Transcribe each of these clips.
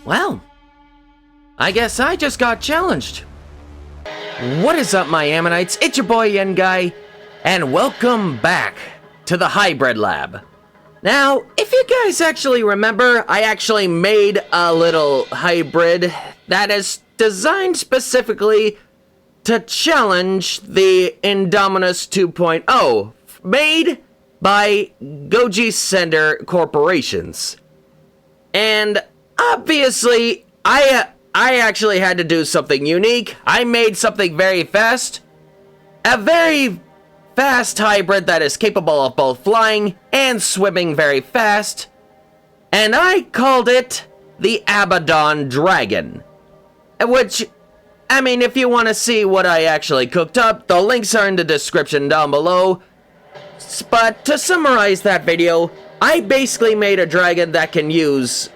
Well, I guess I just got challenged. What is up, my Ammonites? It's your boy Yen Guy, and welcome back to the Hybrid Lab. Now, if you guys actually remember, I actually made a little hybrid that is designed specifically to challenge the Indominus 2.0, made by Goji Sender Corporations. And obviously, I actually had to do something unique. I made something very fast. A very fast hybrid that is capable of both flying and swimming very fast. And I called it the Abaddon Dragon. Which, I mean, if you want to see what I actually cooked up, the links are in the description down below. But to summarize that video, I basically made a dragon that can use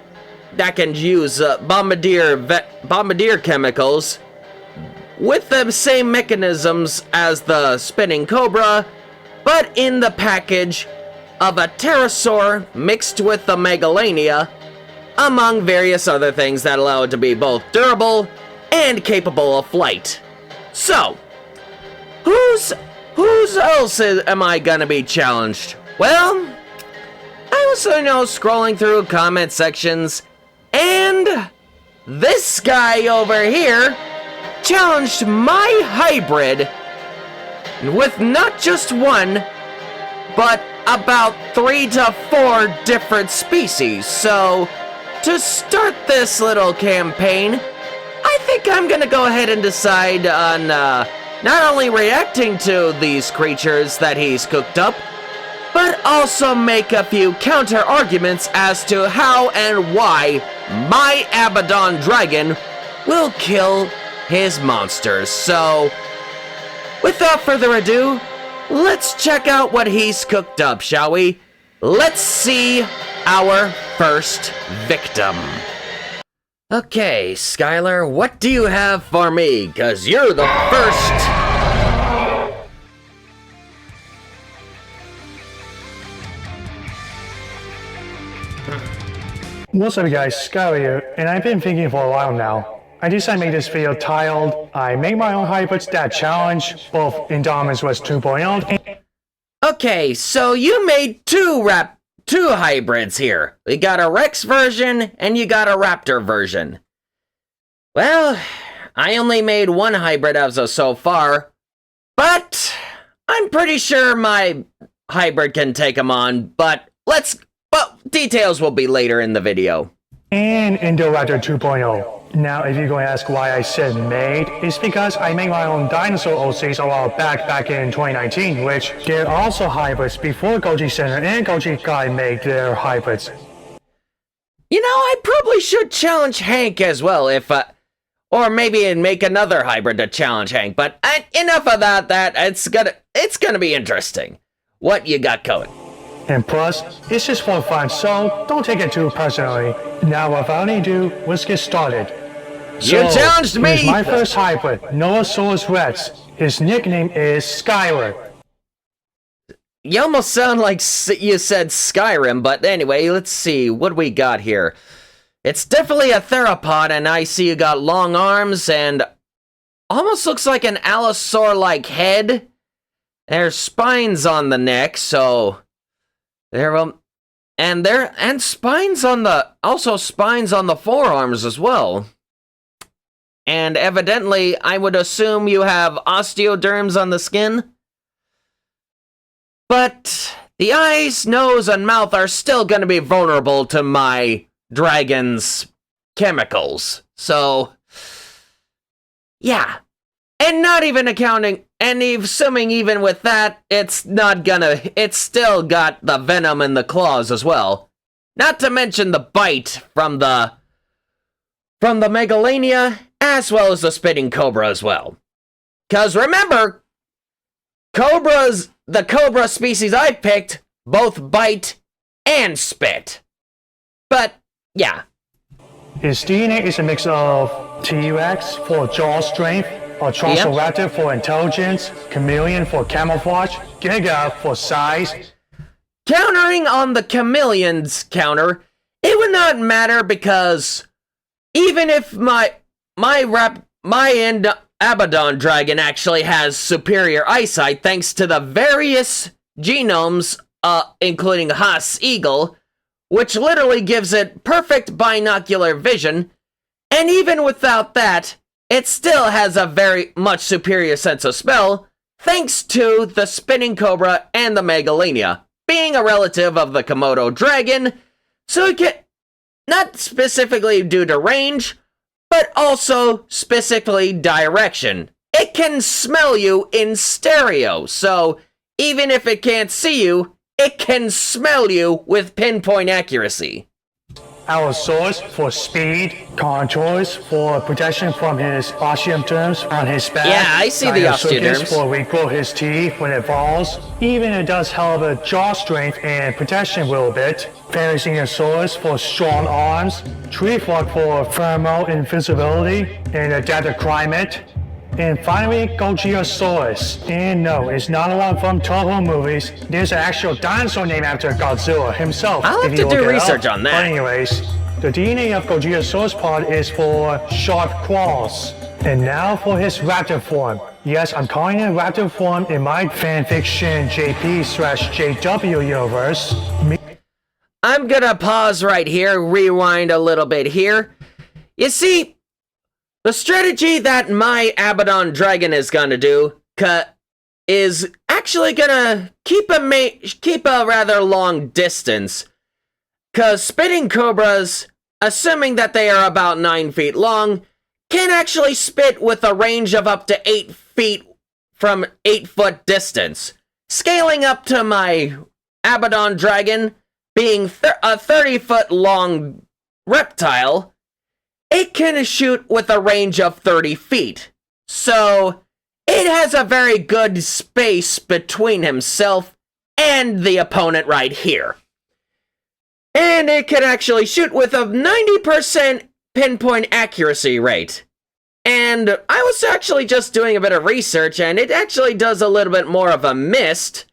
bombardier chemicals with the same mechanisms as the spinning cobra, but in the package of a pterosaur mixed with the megalania, among various other things that allow it to be both durable and capable of flight. So, whose else am I gonna be challenged? Well, I was, scrolling through comment sections, and this guy over here challenged my hybrid with not just one, but about 3 to 4 different species. So, to start this little campaign, I think I'm gonna go ahead and decide on not only reacting to these creatures that he's cooked up, but also make a few counter arguments as to how and why my Abaddon Dragon will kill his monsters. So, without further ado, let's check out what he's cooked up, shall we? Let's see our first victim. Okay, Skyler, what do you have for me? 'Cause you're the first. What's up guys, Skyler here, and I've been thinking for a while now. I decided to make this video titled, I make my own hybrids that challenge both Indominus 2.0. Okay, so you made two hybrids here. We got a Rex version, and you got a Raptor version. Well, I only made one hybrid as of so far, but I'm pretty sure my hybrid can take them on, but details will be later in the video. And Indoraptor 2.0. Now, if you're going to ask why I said made, it's because I made my own dinosaur OCs a while back in 2019, which they're also hybrids before Goji Center and Goji Guy made their hybrids. You know, I probably should challenge Hank as well, or maybe make another hybrid to challenge Hank, but enough of that, it's gonna be interesting. What you got going? And plus, it's just for fun, so don't take it too personally. Now, without any ado, let's get started. You challenged me! Here's my first hybrid, Noasaurus Rex. His nickname is Skyler. You almost sound like you said Skyrim, but anyway, let's see, what we got here? It's definitely a theropod, and I see you got long arms, and almost looks like an allosaur-like head. There's spines on the neck, so... and spines on the forearms as well. And evidently, I would assume you have osteoderms on the skin. But the eyes, nose, and mouth are still going to be vulnerable to my dragon's chemicals. So, yeah. And not even accounting, and assuming even with that, it's still got the venom in the claws as well. Not to mention the bite from the megalania, as well as the spitting cobra as well. 'Cause remember, the cobra species I picked both bite and spit. But, yeah. His DNA is a mix of T-Rex for jaw strength, Velociraptor for intelligence, Chameleon for camouflage, Giga for size. Countering on the Chameleon's counter, it would not matter because even if my Abaddon dragon actually has superior eyesight thanks to the various genomes, including Haas Eagle, which literally gives it perfect binocular vision, and even without that, it still has a very much superior sense of smell, thanks to the Spinning Cobra and the Megalania, being a relative of the Komodo dragon, so it can, not specifically due to range, but also specifically direction. It can smell you in stereo, so even if it can't see you, it can smell you with pinpoint accuracy. Allosaurus for speed, contours for protection from his osteoderms on his back. Yeah, I see the osteoderms. For regrow his teeth when it falls. Even it does hell of a jaw strength and protection a little bit. Parasaurus for strong arms. Tree frog for thermal invisibility and adaptive climate. And finally, Gogiosaurus. And no, it's not a lot from Toho movies. There's an actual dinosaur named after Godzilla himself. I'll have to do research on that. But anyways, the DNA of Gogiosaurus part is for sharp claws. And now for his raptor form. Yes, I'm calling it raptor form in my fanfiction JP/JW universe. I'm gonna pause right here, rewind a little bit here. You see, the strategy that my Abaddon dragon is gonna do is actually gonna keep a rather long distance. Cause spitting cobras, assuming that they are about 9 feet long, can actually spit with a range of up to 8 feet from 8-foot distance. Scaling up to my Abaddon dragon, being a 30-foot long reptile, it can shoot with a range of 30 feet. So, it has a very good space between himself and the opponent right here. And it can actually shoot with a 90% pinpoint accuracy rate. And I was actually just doing a bit of research, and it actually does a little bit more of a mist,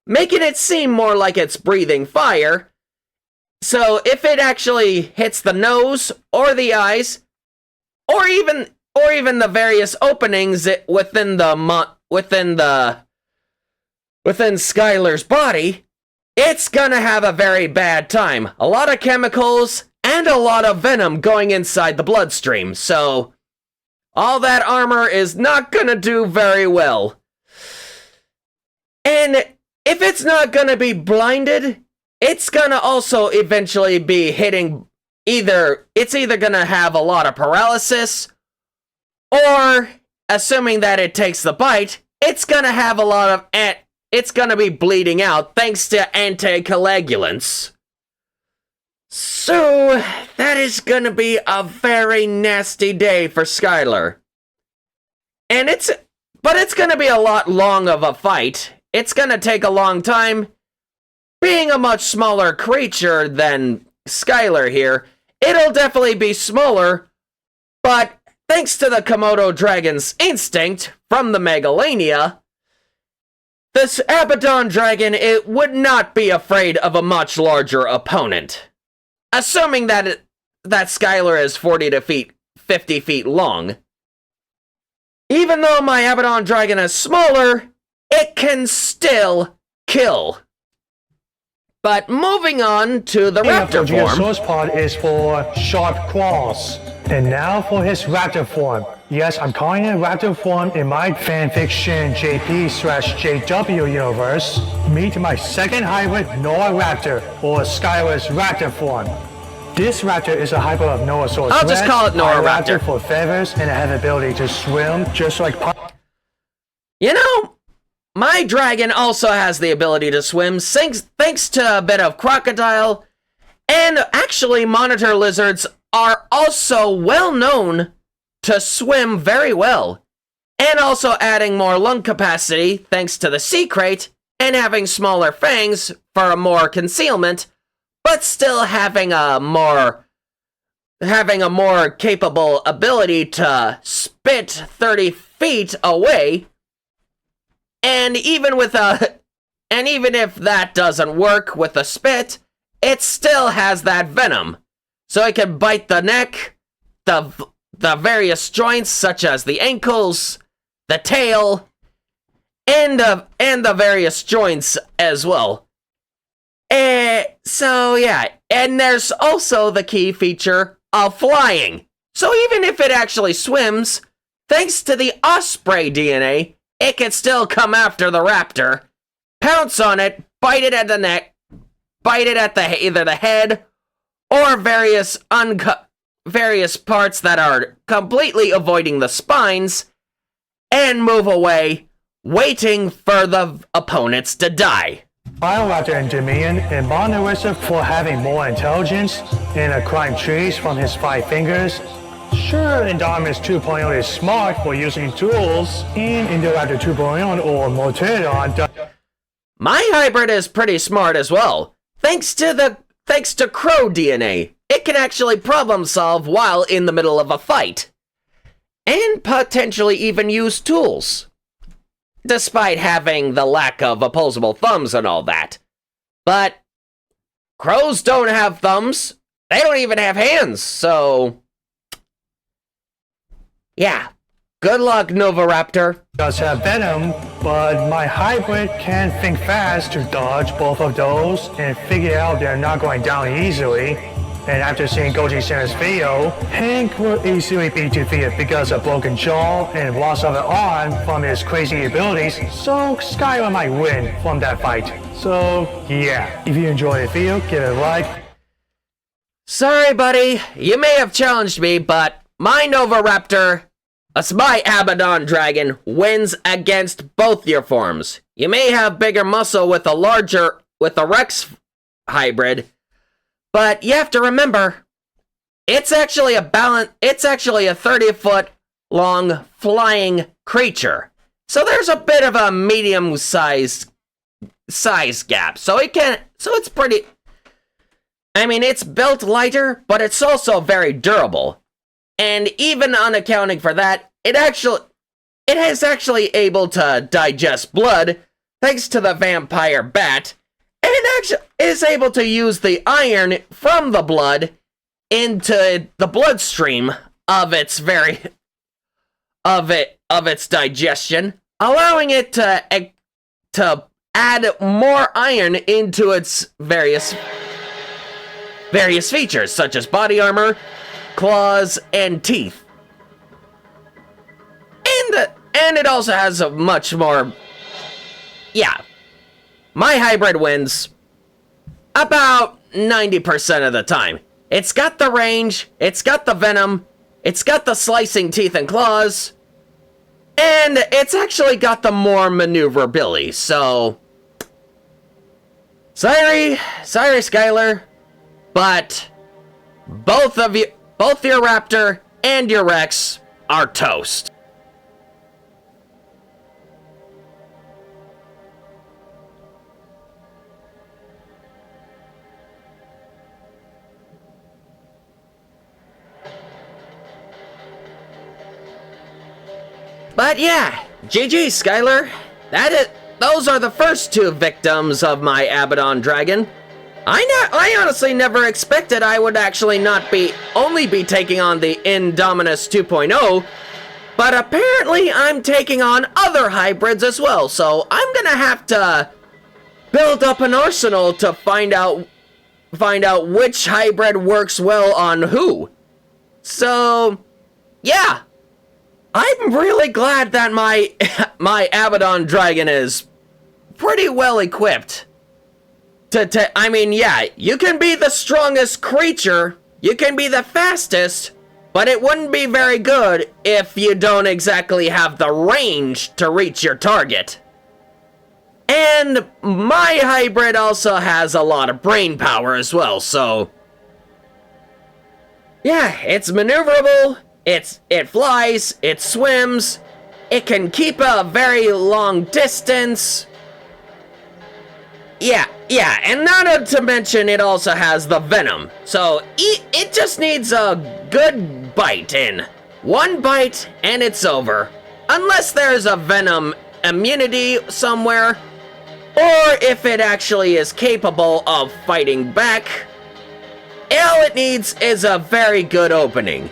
making it seem more like it's breathing fire. So if it actually hits the nose or the eyes, or even the various openings within Skyler's body, it's gonna have a very bad time. A lot of chemicals and a lot of venom going inside the bloodstream. So all that armor is not gonna do very well. And if it's not gonna be blinded, it's gonna also eventually be hitting it's either gonna have a lot of paralysis, or, assuming that it takes the bite, it's gonna have a lot of it's gonna be bleeding out thanks to anticoagulants. So, that is gonna be a very nasty day for Skyler. But it's gonna be a lot long of a fight. It's gonna take a long time. Being a much smaller creature than Skyler here, it'll definitely be smaller, but thanks to the Komodo dragon's instinct from the Megalania, this Abaddon dragon, it would not be afraid of a much larger opponent. Assuming that Skyler is 40 to 50 feet long. Even though my Abaddon dragon is smaller, it can still kill. But moving on to the raptor form. The part is for sharp claws. And now for his raptor form. Yes, I'm calling it raptor form in my fanfiction JP/JW universe. Meet my second hybrid Noah Raptor, or Skyler's raptor form. This raptor is a hybrid of Noahsaurus I'll just call it Noah Raptor for feathers and have the ability to swim just like... You know, my dragon also has the ability to swim thanks to a bit of crocodile, and actually monitor lizards are also well known to swim very well, and also adding more lung capacity thanks to the sea crate and having smaller fangs for more concealment, but still having a more capable ability to spit 30 feet away. And even if that doesn't work with a spit, it still has that venom. So it can bite the neck, the various joints such as the ankles, the tail, and the various joints as well. So yeah, and there's also the key feature of flying. So even if it actually swims, thanks to the osprey DNA, it can still come after the raptor, pounce on it, bite it at the neck, bite it at either the head or various parts that are completely avoiding the spines, and move away, waiting for the opponents to die. Bioraptor and Dominion admire the wrestler for having more intelligence and acquiring trees from his 5 fingers. Sure, Indominus 2.0 is smart for using tools, and Indoraptor 2.0 or Morterdon. My hybrid is pretty smart as well. Thanks to crow DNA, it can actually problem solve while in the middle of a fight, and potentially even use tools, despite having the lack of opposable thumbs and all that. But crows don't have thumbs. They don't even have hands, so yeah. Good luck, Novoraptor. Does have venom, but my hybrid can think fast to dodge both of those and figure out they're not going down easily. And after seeing Goji Santa's video, Hank will easily be defeated because of broken jaw and loss of an arm from his crazy abilities, so Skyler might win from that fight. So yeah, if you enjoyed the video, give it a like. Sorry, buddy. You may have challenged me, but my Novoraptor, my Abaddon dragon, wins against both your forms. You may have bigger muscle with a Rex hybrid, but you have to remember, it's actually a 30-foot long flying creature. So there's a bit of a medium size gap. So it's pretty, I mean, it's built lighter, but it's also very durable. And even unaccounting for that, it is actually able to digest blood thanks to the vampire bat, and it actually is able to use the iron from the blood into the bloodstream of its digestion, allowing it to add more iron into its various features, such as body armor, claws, and teeth. And it also has a much more... Yeah. My hybrid wins about 90% of the time. It's got the range, it's got the venom, it's got the slicing teeth and claws, and it's actually got the more maneuverability, so... Sorry, Skyler, but both your Raptor and your Rex are toast. But yeah, GG, Skyler. Those are the first 2 victims of my Abaddon dragon. I honestly never expected I would actually only be taking on the Indominus 2.0, but apparently I'm taking on other hybrids as well, so I'm gonna have to build up an arsenal to find out which hybrid works well on who. So, yeah. I'm really glad that my Abaddon dragon is pretty well equipped. I mean, yeah, you can be the strongest creature, you can be the fastest, but it wouldn't be very good if you don't exactly have the range to reach your target. And my hybrid also has a lot of brain power as well, so... Yeah, it's maneuverable. It flies, it swims, it can keep a very long distance. Yeah, and not to mention it also has the venom. So it just needs a good bite in. One bite and it's over. Unless there's a venom immunity somewhere, or if it actually is capable of fighting back. All it needs is a very good opening.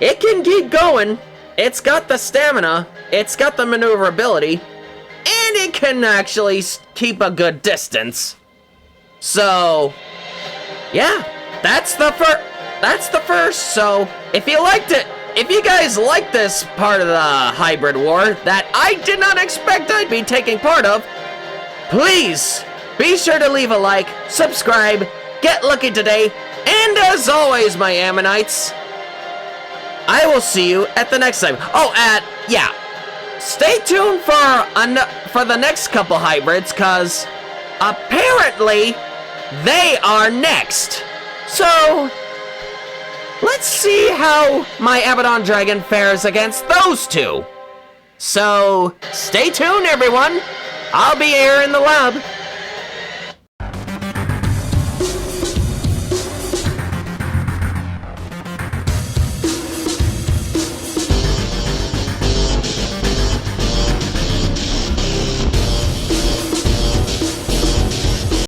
it can keep going. It's got the stamina, it's got the maneuverability, and it can actually keep a good distance. So, yeah, that's the first. So, if you liked it, if you guys like this part of the hybrid war that I did not expect I'd be taking part of, please be sure to leave a like, subscribe, get lucky today, and as always, my Ammonites, I will see you at the next time. Oh, yeah, stay tuned for the next couple hybrids, cause apparently they are next. So, let's see how my Abaddon Dragon fares against those two. So, stay tuned, everyone. I'll be here in the lab.